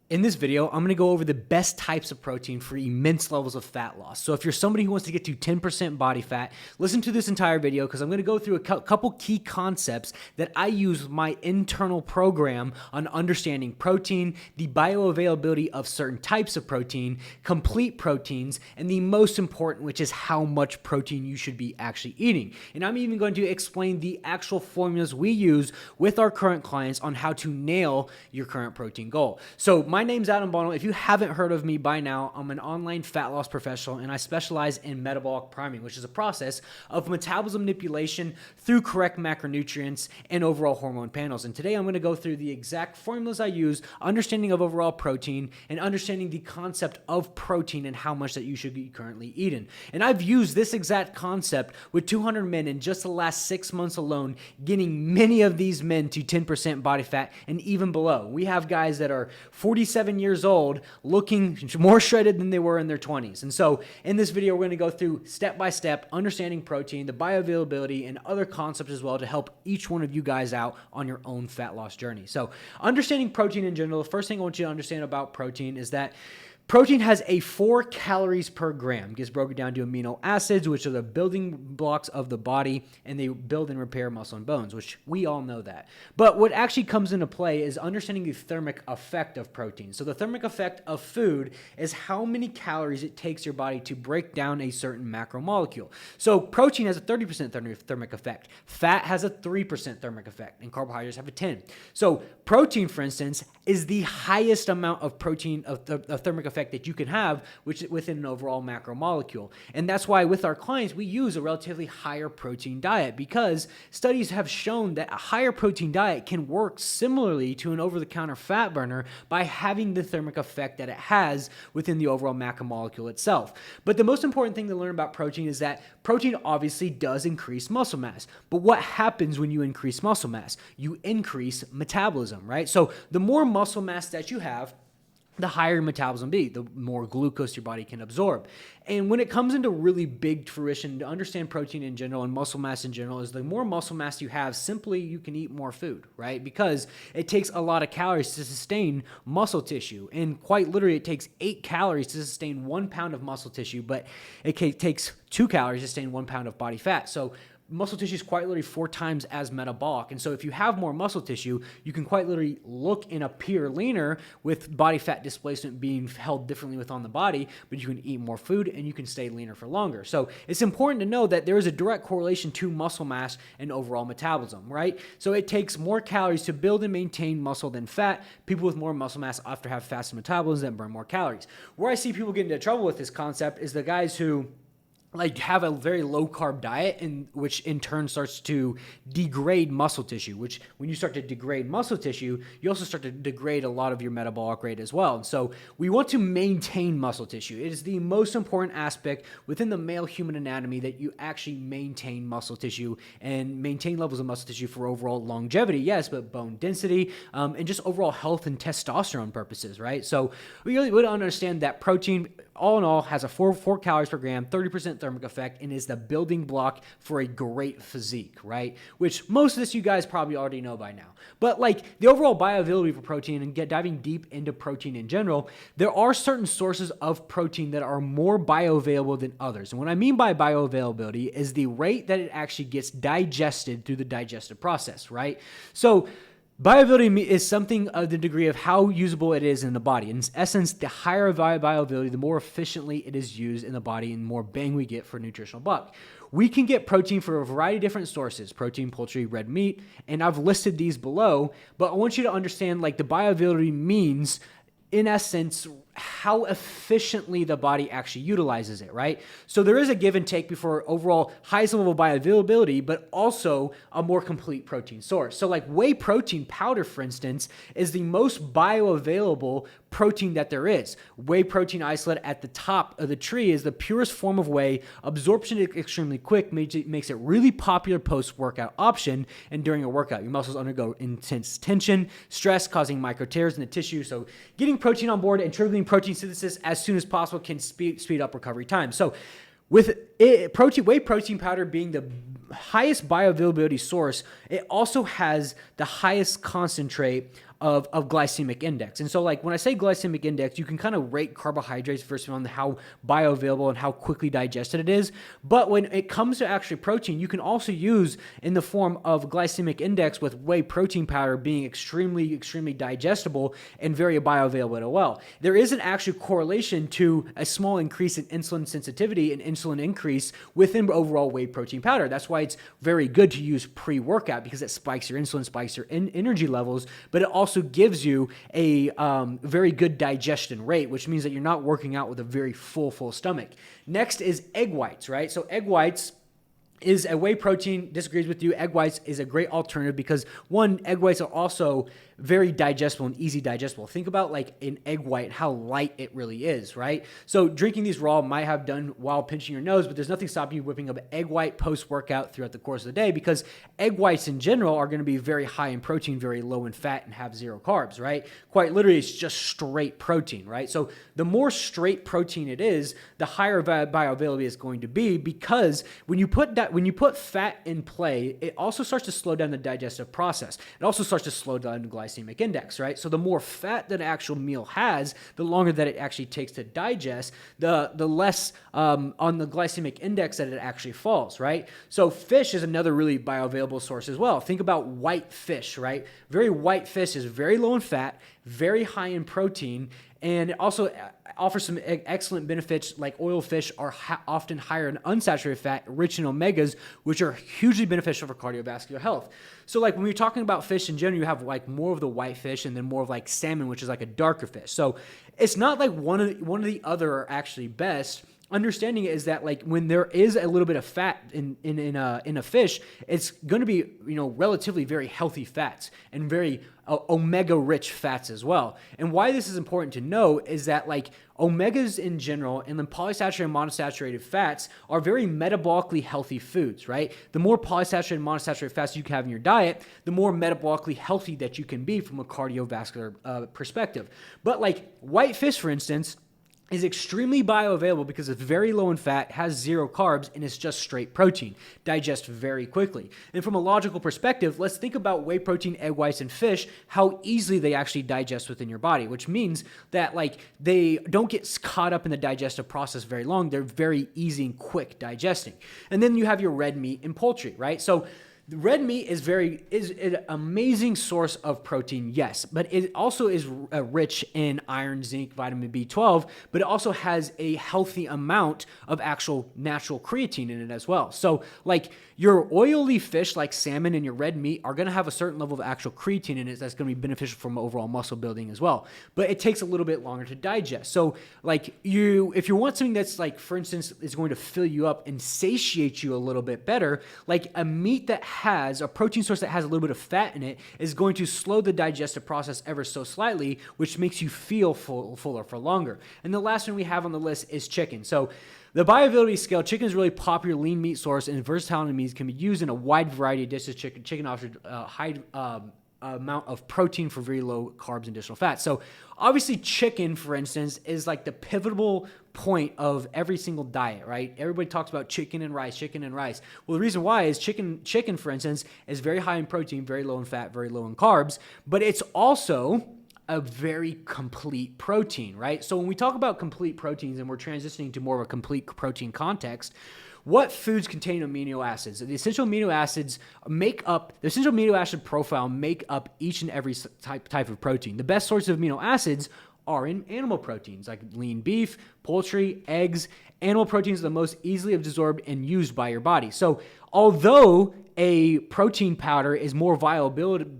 In this video, I'm going to go over the best types of protein for immense levels of fat loss. So if you're somebody who wants to get to 10% body fat, listen to this entire video because I'm going to go through a couple key concepts that I use with my internal program on understanding protein, the bioavailability of certain types of protein, complete proteins, and the most important, which is how much protein you should be actually eating. And I'm even going to explain the actual formulas we use with our current clients on how to nail your current protein goal. So my name's Adam Bonnell. If you haven't heard of me by now, I'm an online fat loss professional and I specialize in metabolic priming, which is a process of metabolism manipulation through correct macronutrients and overall hormone panels. And today I'm going to go through the exact formulas I use, understanding of overall protein, and understanding the concept of protein and how much that you should be currently eating. And I've used this exact concept with 200 men in just the last 6 months alone, getting many of these men to 10% body fat and even below. We have guys that are 47 years old looking more shredded than they were in their 20s. And so in this video, we're going to go through step by step, understanding protein, the bioavailability, and other concepts as well to help each one of you guys out on your own fat loss journey. So understanding protein in general, the first thing I want you to understand about protein is that protein has a 4 calories per gram. It gets broken down to amino acids, which are the building blocks of the body, and they build and repair muscle and bones, which we all know that. But what actually comes into play is understanding the thermic effect of protein. So the thermic effect of food is how many calories it takes your body to break down a certain macromolecule. So protein has a 30% thermic effect. Fat has a 3% thermic effect, and carbohydrates have a 10. So protein, for instance, is the highest amount of protein of thermic effect that you can have, which is within an overall macromolecule. And that's why with our clients, we use a relatively higher protein diet because studies have shown that a higher protein diet can work similarly to an over-the-counter fat burner by having the thermic effect that it has within the overall macromolecule itself. But the most important thing to learn about protein is that protein obviously does increase muscle mass. But what happens when you increase muscle mass? You increase metabolism, right? So the more muscle mass that you have, the higher your metabolism be, the more glucose your body can absorb. And when it comes into really big fruition, to understand protein in general and muscle mass in general is the more muscle mass you have, simply you can eat more food, right? Because it takes a lot of calories to sustain muscle tissue. And quite literally, it takes 8 calories to sustain 1 pound of muscle tissue, but it takes 2 calories to sustain 1 pound of body fat. So muscle tissue is quite literally 4 times as metabolic. And so if you have more muscle tissue, you can quite literally look and appear leaner with body fat displacement being held differently within the body, but you can eat more food and you can stay leaner for longer. So it's important to know that there is a direct correlation to muscle mass and overall metabolism, right? So it takes more calories to build and maintain muscle than fat. People with more muscle mass often have faster metabolism and burn more calories. Where I see people get into trouble with this concept is the guys who have a very low carb diet, and which in turn starts to degrade muscle tissue, which when you start to degrade muscle tissue, you also start to degrade a lot of your metabolic rate as well. And so we want to maintain muscle tissue. It is the most important aspect within the male human anatomy that you actually maintain muscle tissue and maintain levels of muscle tissue for overall longevity, yes, but bone density, and just overall health and testosterone purposes, right? So we really would understand that protein, all in all, has a 4 calories per gram, 30% thermic effect, and is the building block for a great physique, right? Which most of this you guys probably already know by now. But the overall bioavailability for protein and diving deep into protein in general, there are certain sources of protein that are more bioavailable than others. And what I mean by bioavailability is the rate that it actually gets digested through the digestive process, right? So bioavailability is something of the degree of how usable it is in the body. In essence, the higher bioavailability, the more efficiently it is used in the body and the more bang we get for a nutritional buck. We can get protein from a variety of different sources: protein, poultry, red meat, and I've listed these below, but I want you to understand the bioavailability means, in essence, how efficiently the body actually utilizes it, right? So there is a give and take before overall highest level of bioavailability, but also a more complete protein source. So whey protein powder, for instance, is the most bioavailable protein that there is. Whey protein isolate at the top of the tree is the purest form of whey. Absorption is extremely quick, makes it really popular post-workout option and during a workout. Your muscles undergo intense tension, stress causing micro tears in the tissue. So getting protein on board and triggering protein synthesis as soon as possible can speed up recovery time. So with whey protein powder being the highest bioavailability source, it also has the highest concentrate of glycemic index. And so like when I say glycemic index, you can kind of rate carbohydrates versus on how bioavailable and how quickly digested it is. But when it comes to actually protein, you can also use in the form of glycemic index with whey protein powder being extremely, extremely digestible and very bioavailable as well. There is an actual correlation to a small increase in insulin sensitivity and insulin increase within overall whey protein powder. That's why it's very good to use pre-workout, because it spikes your insulin, spikes your energy levels, but it also gives you a very good digestion rate, which means that you're not working out with a very full stomach. Next is egg whites, right? So egg whites is a whey protein, disagrees with you. Egg whites is a great alternative because one, egg whites are also very digestible and easy digestible. Think about like an egg white, how light it really is, right? So drinking these raw might have done while pinching your nose, but there's nothing stopping you whipping up egg white post-workout throughout the course of the day, because egg whites in general are going to be very high in protein, very low in fat, and have zero carbs, right? Quite literally, it's just straight protein, right? So the more straight protein it is, the higher bioavailability is going to be, because when you put fat in play, it also starts to slow down the digestive process. It also starts to slow down the glycemic index, right? So the more fat that an actual meal has, the longer that it actually takes to digest, the less on the glycemic index that it actually falls, right? So fish is another really bioavailable source as well. Think about white fish, right? Very white fish is very low in fat, very high in protein, and it also offers some excellent benefits, like oil fish are often higher in unsaturated fat, rich in omegas, which are hugely beneficial for cardiovascular health. So like when we're talking about fish in general, you have like more of the white fish and then more of like salmon, which is like a darker fish. So it's not like one of the other are actually best. Understanding it is that like when there is a little bit of fat in a fish, it's going to be, you know, relatively very healthy fats and very omega rich fats as well. And why this is important to know is that like omegas in general and then polysaturated and monosaturated fats are very metabolically healthy foods, right? The more polysaturated and monosaturated fats you can have in your diet, the more metabolically healthy that you can be from a cardiovascular perspective. But like white fish, for instance, is extremely bioavailable because it's very low in fat, has zero carbs, and it's just straight protein. Digests very quickly. And from a logical perspective, let's think about whey protein, egg whites, and fish, how easily they actually digest within your body, which means that like they don't get caught up in the digestive process very long. They're very easy and quick digesting. And then you have your red meat and poultry, right? So the red meat is an amazing source of protein, yes, but it also is rich in iron, zinc, vitamin B12, but it also has a healthy amount of actual natural creatine in it as well. So like your oily fish like salmon and your red meat are going to have a certain level of actual creatine in it that's going to be beneficial from overall muscle building as well, but it takes a little bit longer to digest. So like if you want something that's like, for instance, is going to fill you up and satiate you a little bit better, like a meat that has a protein source that has a little bit of fat in it is going to slow the digestive process ever so slightly, which makes you feel fuller for longer. And the last one we have on the list is chicken. So the bioavailability scale, chicken is a really popular lean meat source, and versatile in meats can be used in a wide variety of dishes. Chicken offers high amount of protein for very low carbs and additional fat. So obviously chicken, for instance, is like the pivotal point of every single diet, right? Everybody talks about chicken and rice. Well, the reason why is chicken, for instance, is very high in protein, very low in fat, very low in carbs, but it's also a very complete protein, right? So when we talk about complete proteins and we're transitioning to more of a complete protein context, what foods contain amino acids? The essential amino acids the essential amino acid profile make up each and every type of protein. The best sources of amino acids are in animal proteins like lean beef, poultry, eggs. Animal proteins are the most easily absorbed and used by your body. So although a protein powder is more bioavailable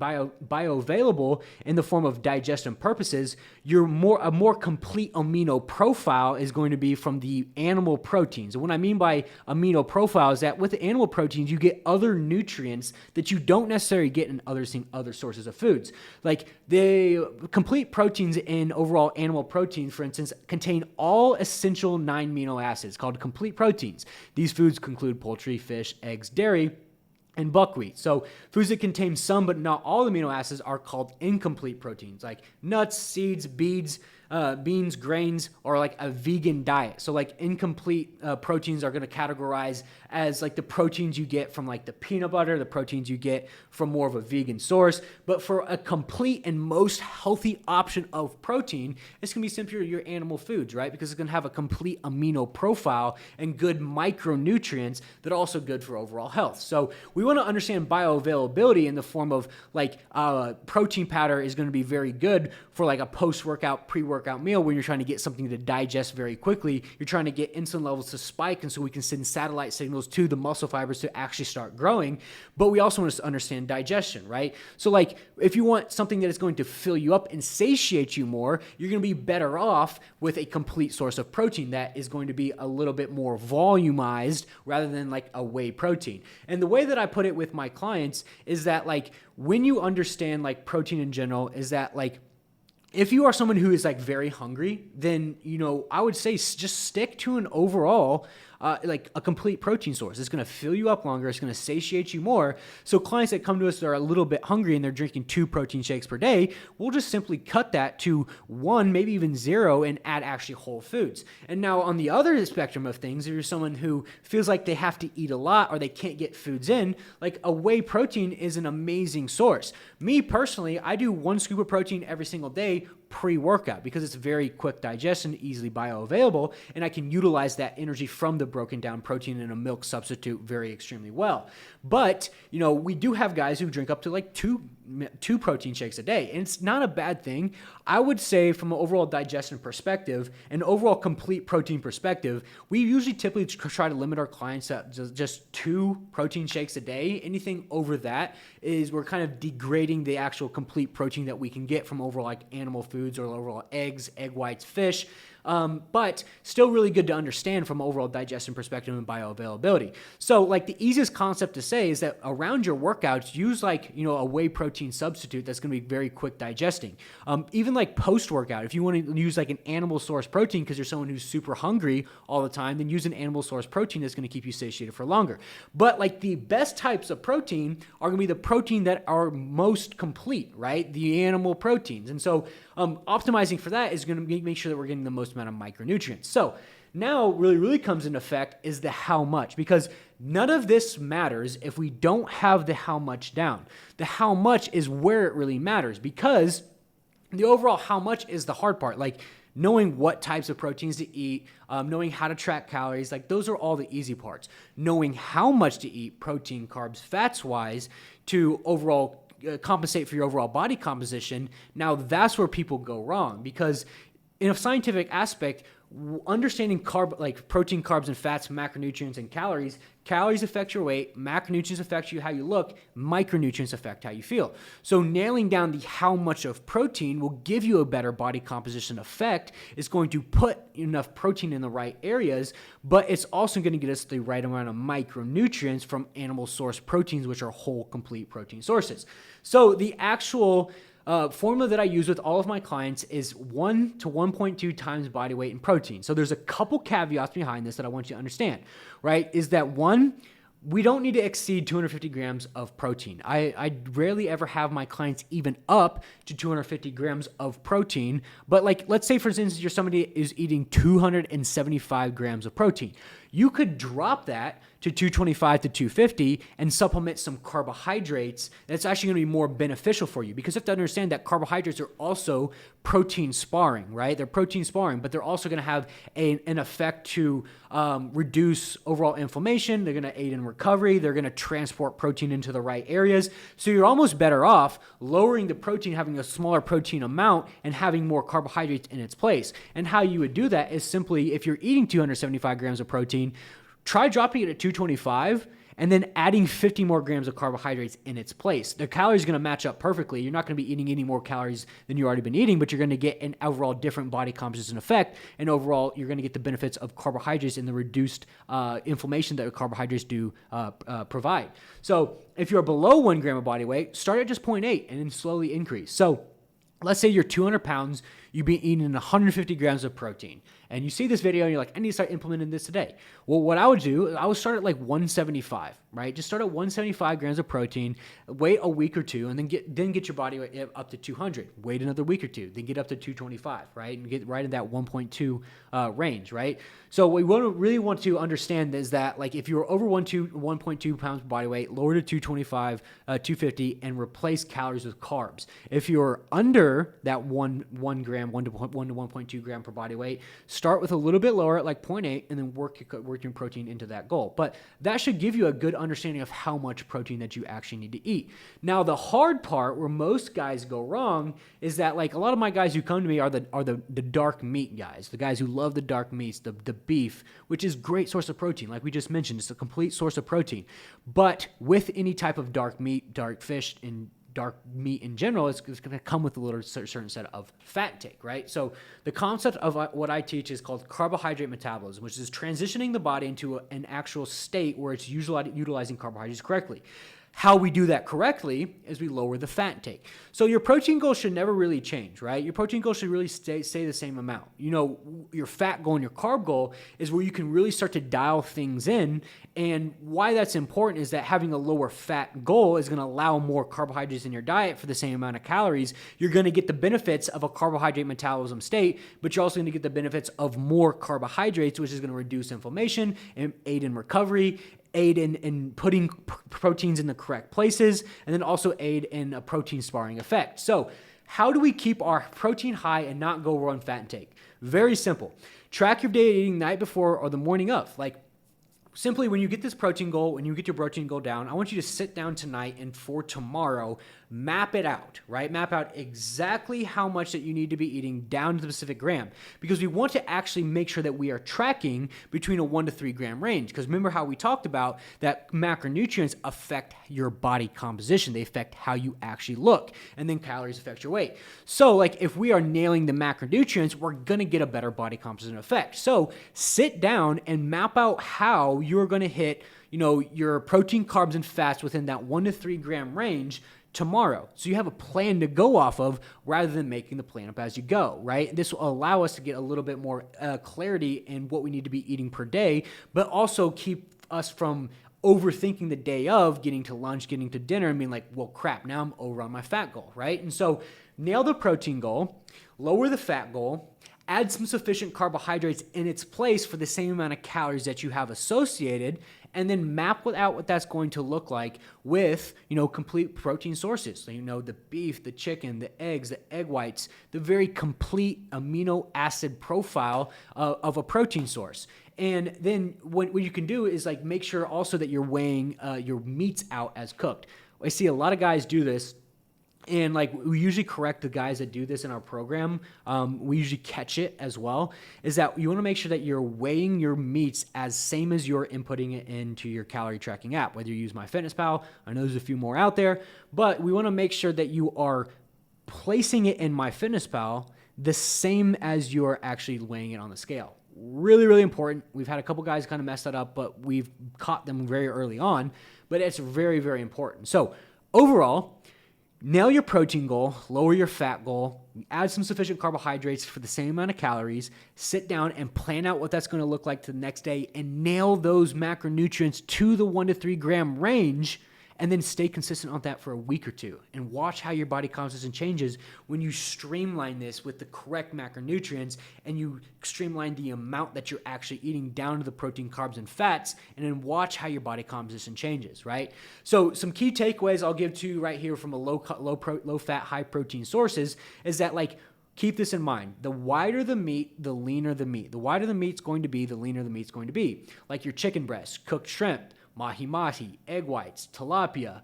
in the form of digestion purposes, a more complete amino profile is going to be from the animal proteins. And what I mean by amino profile is that with the animal proteins, you get other nutrients that you don't necessarily get in other sources of foods. Like the complete proteins in overall animal proteins, for instance, contain all essential 9 amino acids called complete proteins. These foods include poultry, fish, eggs, dairy, and buckwheat. So foods that contain some but not all amino acids are called incomplete proteins, like nuts, seeds, beans, beans, grains, or like a vegan diet. So like incomplete proteins are going to categorize as like the proteins you get from like the peanut butter, the proteins you get from more of a vegan source. But for a complete and most healthy option of protein, it's going to be simply your animal foods, right? Because it's going to have a complete amino profile and good micronutrients that are also good for overall health. So we want to understand bioavailability in the form of like protein powder is going to be very good for like a post-workout, pre-workout meal when you're trying to get something to digest very quickly. You're trying to get insulin levels to spike, and so we can send satellite signals to the muscle fibers to actually start growing. But we also want to understand digestion, right? So like if you want something that is going to fill you up and satiate you more, you're going to be better off with a complete source of protein that is going to be a little bit more volumized rather than like a whey protein. And the way that I put it with my clients is that like when you understand like protein in general is that like if you are someone who is like very hungry, then, you know, I would say just stick to an overall like a complete protein source. It's going to fill you up longer. It's going to satiate you more. So clients that come to us that are a little bit hungry and they're drinking 2 protein shakes per day, we'll just simply cut that to 1, maybe even 0, and add actually whole foods. And now on the other spectrum of things, if you're someone who feels like they have to eat a lot or they can't get foods in, like a whey protein is an amazing source. Me personally, I do 1 scoop of protein every single day pre-workout because it's very quick digestion, easily bioavailable, and I can utilize that energy from the broken down protein in a milk substitute very extremely well. But, you know, we do have guys who drink up to like two protein shakes a day, and it's not a bad thing. I would say from an overall digestion perspective and overall complete protein perspective, we usually typically try to limit our clients to just 2 protein shakes a day. Anything over that is we're kind of degrading the actual complete protein that we can get from overall like animal foods or overall eggs, egg whites, fish. But still really good to understand from an overall digestion perspective and bioavailability. So like the easiest concept to say is that around your workouts, use like, you know, a whey protein substitute that's going to be very quick digesting. Even like post-workout, if you want to use like an animal source protein because you're someone who's super hungry all the time, then use an animal source protein that's going to keep you satiated for longer. But like the best types of protein are going to be the protein that are most complete, right? The animal proteins. And so optimizing for that is going to make sure that we're getting the most amount of micronutrients. So now really comes into effect is the how much, because none of this matters if we don't have the how much down. The how much is where it really matters, because the overall how much is the hard part. Like knowing what types of proteins to eat, knowing how to track calories, like those are all the easy parts. Knowing how much to eat, protein, carbs, fats wise, to overall compensate for your overall body composition. Now that's where people go wrong, because in a scientific aspect, understanding protein, carbs, and fats, macronutrients, and calories affect your weight, macronutrients affect you how you look, micronutrients affect how you feel. So nailing down the how much of protein will give you a better body composition effect. It's going to put enough protein in the right areas, but it's also going to get us the right amount of micronutrients from animal source proteins, which are whole, complete protein sources. So the actual formula that I use with all of my clients is 1 to 1.2 times body weight in protein. So there's a couple caveats behind this that I want you to understand, right? Is that 1, we don't need to exceed 250 grams of protein. I rarely ever have my clients even up to 250 grams of protein. But like, let's say for instance, you're somebody who's eating 275 grams of protein. You could drop that to 225 to 250 and supplement some carbohydrates. That's actually going to be more beneficial for you, because you have to understand that carbohydrates are also protein sparring, right? They're protein sparring, but they're also going to have an effect to reduce overall inflammation. They're going to aid in recovery. They're going to transport protein into the right areas. So you're almost better off lowering the protein, having a smaller protein amount, and having more carbohydrates in its place. And how you would do that is simply, if you're eating 275 grams of protein, try dropping it at 225 and then adding 50 more grams of carbohydrates in its place. The calories are going to match up perfectly. You're not going to be eating any more calories than you've already been eating, but you're going to get an overall different body composition effect. And overall, you're going to get the benefits of carbohydrates and the reduced inflammation that carbohydrates do provide. So if you're below 1 gram of body weight, start at just 0.8 and then slowly increase. So let's say you're 200 pounds, you'd be eating 150 grams of protein. And you see this video and you're like, I need to start implementing this today. Well, what I would do, I would start at like 175, right? Just start at 175 grams of protein, wait a week or two, and then get your body weight up to 200. Wait another week or two, then get up to 225, right? And get right in that 1.2 range, right? So what we really want to understand is that, like, if you're over 1.2 pounds body weight, lower to 225, 250, and replace calories with carbs. If you're under that 1 gram, 1 to 1.2 gram per body weight, start with a little bit lower at like 0.8 and then work your protein into that goal. But that should give you a good understanding of how much protein that you actually need to eat. Now, the hard part where most guys go wrong is that, like, a lot of my guys who come to me are the dark meat guys, the guys who love the dark meats, the beef, which is a great source of protein. Like we just mentioned, it's a complete source of protein. But with any type of dark meat, dark fish, and dark meat in general, it's going to come with a little certain set of fat intake, right? So the concept of what I teach is called carbohydrate metabolism, which is transitioning the body into an actual state where it's utilizing carbohydrates correctly. How we do that correctly is we lower the fat intake. So your protein goal should never really change, right? Your protein goal should really stay the same amount. You know, your fat goal and your carb goal is where you can really start to dial things in. And why that's important is that having a lower fat goal is going to allow more carbohydrates in your diet for the same amount of calories. You're going to get the benefits of a carbohydrate metabolism state, but you're also going to get the benefits of more carbohydrates, which is going to reduce inflammation and aid in recovery, aid in putting proteins in the correct places, and then also aid in a protein sparring effect. So how do we keep our protein high and not go low on fat intake? Very simple. Track your day eating the night before or the morning of. Like, simply, when you get this protein goal, when you get your protein goal down, I want you to sit down tonight and for tomorrow, map it out, right? Map out exactly how much that you need to be eating down to the specific gram, because we want to actually make sure that we are tracking between a 1 to 3 gram range. Because remember how we talked about that macronutrients affect your body composition. They affect how you actually look, and then calories affect your weight. So, like, if we are nailing the macronutrients, we're going to get a better body composition effect. So sit down and map out how you're going to hit, you know, your protein, carbs, and fats within that 1 to 3 gram range tomorrow. So you have a plan to go off of rather than making the plan up as you go, right? This will allow us to get a little bit more clarity in what we need to be eating per day, but also keep us from overthinking the day of, getting to lunch, getting to dinner, and being like, well, crap, now I'm over on my fat goal, right? And so nail the protein goal, lower the fat goal, add some sufficient carbohydrates in its place for the same amount of calories that you have associated, and then map out what that's going to look like with, you know, complete protein sources. So, you know, the beef, the chicken, the eggs, the egg whites, the very complete amino acid profile of a protein source. And then what you can do is, like, make sure also that you're weighing your meats out as cooked. I see a lot of guys do this. And, like, we usually correct the guys that do this in our program. We usually catch it as well, is that you want to make sure that you're weighing your meats as same as you're inputting it into your calorie tracking app, whether you use MyFitnessPal. I know there's a few more out there, but we want to make sure that you are placing it in MyFitnessPal the same as you're actually weighing it on the scale. Really, really important. We've had a couple guys kind of mess that up, but we've caught them very early on, but it's very, very important. So overall, nail your protein goal, lower your fat goal, add some sufficient carbohydrates for the same amount of calories, sit down and plan out what that's going to look like the next day, and nail those macronutrients to the 1 to 3 gram range, and then stay consistent on that for a week or two and watch how your body composition changes when you streamline this with the correct macronutrients and you streamline the amount that you're actually eating down to the protein, carbs, and fats, and then watch how your body composition changes, right? So some key takeaways I'll give to you right here from a low fat, high protein sources is that, like, keep this in mind. The wider the meat, the leaner the meat. The wider the meat's going to be, the leaner the meat's going to be. Like your chicken breast, cooked shrimp, mahi-mahi, egg whites, tilapia,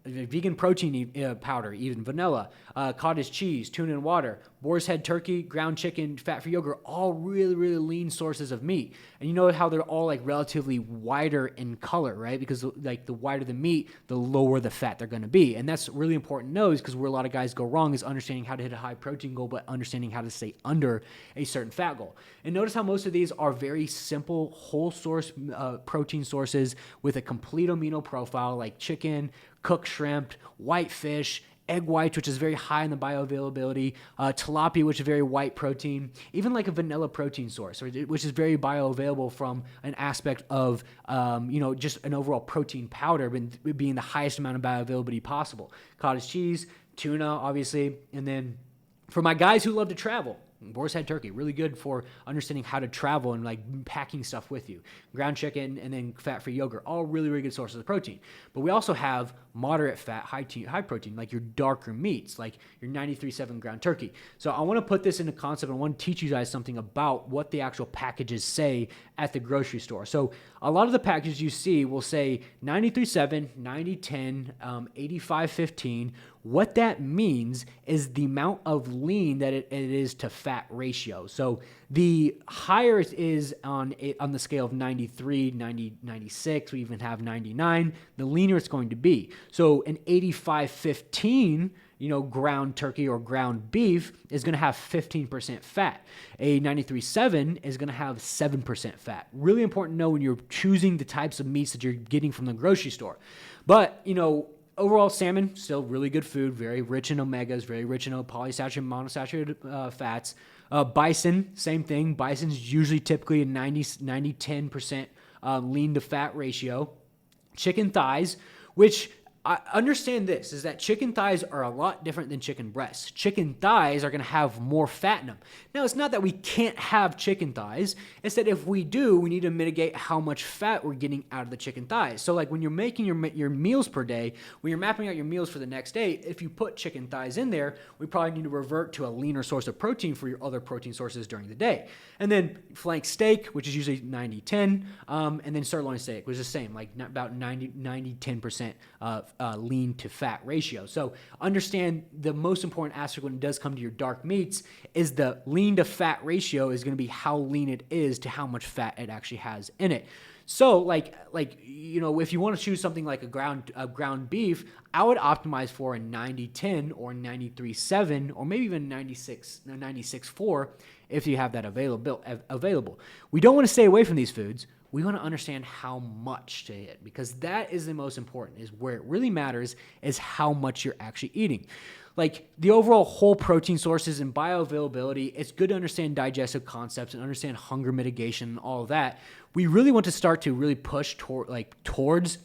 vegan protein powder, even vanilla, cottage cheese, tuna and water, boar's head turkey, ground chicken, fat-free yogurt, all really, really lean sources of meat. And you know how they're all, like, relatively wider in color, right? Because, like, the wider the meat, the lower the fat they're going to be. And that's really important to know, is because where a lot of guys go wrong is understanding how to hit a high protein goal, but understanding how to stay under a certain fat goal. And notice how most of these are very simple, whole source protein sources with a complete amino profile, like chicken, cooked shrimp, white fish, egg whites, which is very high in the bioavailability, tilapia, which is very white protein, even like a vanilla protein source, which is very bioavailable from an aspect of, just an overall protein powder being the highest amount of bioavailability possible. Cottage cheese, tuna, obviously, and then for my guys who love to travel, boar's head turkey, really good for understanding how to travel and like packing stuff with you. Ground chicken and then fat-free yogurt, all really, really good sources of protein. But we also have moderate fat, high protein, like your darker meats, like your 93.7 ground turkey. So I want to put this into concept. I want to teach you guys something about what the actual packages say at the grocery store. So a lot of the packages you see will say 93.7, 90.10, 85.15. What that means is the amount of lean that it is to fat ratio. So the higher it is on the scale of 93, 90, 96, we even have 99, the leaner it's going to be. So an 85.15, ground turkey or ground beef is going to have 15% fat. A 93.7 is going to have 7% fat. Really important to know when you're choosing the types of meats that you're getting from the grocery store. But, overall, salmon, still really good food, very rich in omegas, very rich in polysaturated, monosaturated fats. Bison, same thing. Bison's usually typically a 90-10% lean to fat ratio. Chicken thighs, which I understand this, is that chicken thighs are a lot different than chicken breasts. Chicken thighs are going to have more fat in them. Now, it's not that we can't have chicken thighs. It's that if we do, we need to mitigate how much fat we're getting out of the chicken thighs. So like when you're making your meals per day, when you're mapping out your meals for the next day, if you put chicken thighs in there, we probably need to revert to a leaner source of protein for your other protein sources during the day. And then flank steak, which is usually 90-10, and then sirloin steak, which is the same, like about 90-10% lean to fat ratio. So understand the most important aspect when it does come to your dark meats is the lean to fat ratio is going to be how lean it is to how much fat it actually has in it. So if you want to choose something like a ground beef, I would optimize for a 90-10 or 93.7 or maybe even 96.4 if you have that available. We don't want to stay away from these foods. We want to understand how much to hit, because that is the most important, is where it really matters is how much you're actually eating. Like the overall whole protein sources and bioavailability, it's good to understand digestive concepts and understand hunger mitigation and all of that. We really want to start to really push towards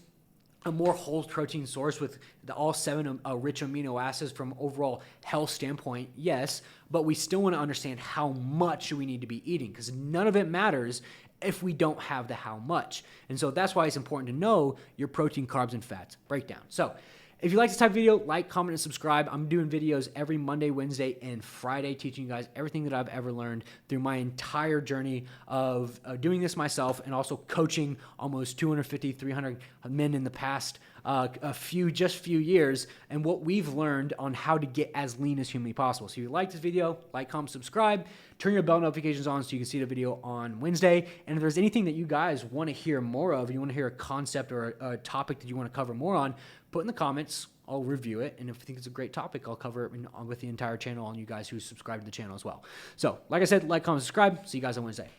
a more whole protein source with all 7 rich amino acids from overall health standpoint, yes, but we still want to understand how much we need to be eating, because none of it matters if we don't have the how much. And so that's why it's important to know your protein, carbs, and fats breakdown. So if you like this type of video, like, comment, and subscribe. I'm doing videos every Monday, Wednesday, and Friday teaching you guys everything that I've ever learned through my entire journey of doing this myself and also coaching almost 250, 300 men in the past few years, and what we've learned on how to get as lean as humanly possible. So if you like this video, like, comment, subscribe, turn your bell notifications on so you can see the video on Wednesday. And if there's anything that you guys want to hear more of, you want to hear a concept or a topic that you want to cover more on, put in the comments. I'll review it, and if I think it's a great topic, I'll cover it with the entire channel on you guys who subscribe to the channel as well. So, like I said, like, comment, subscribe. See you guys on Wednesday.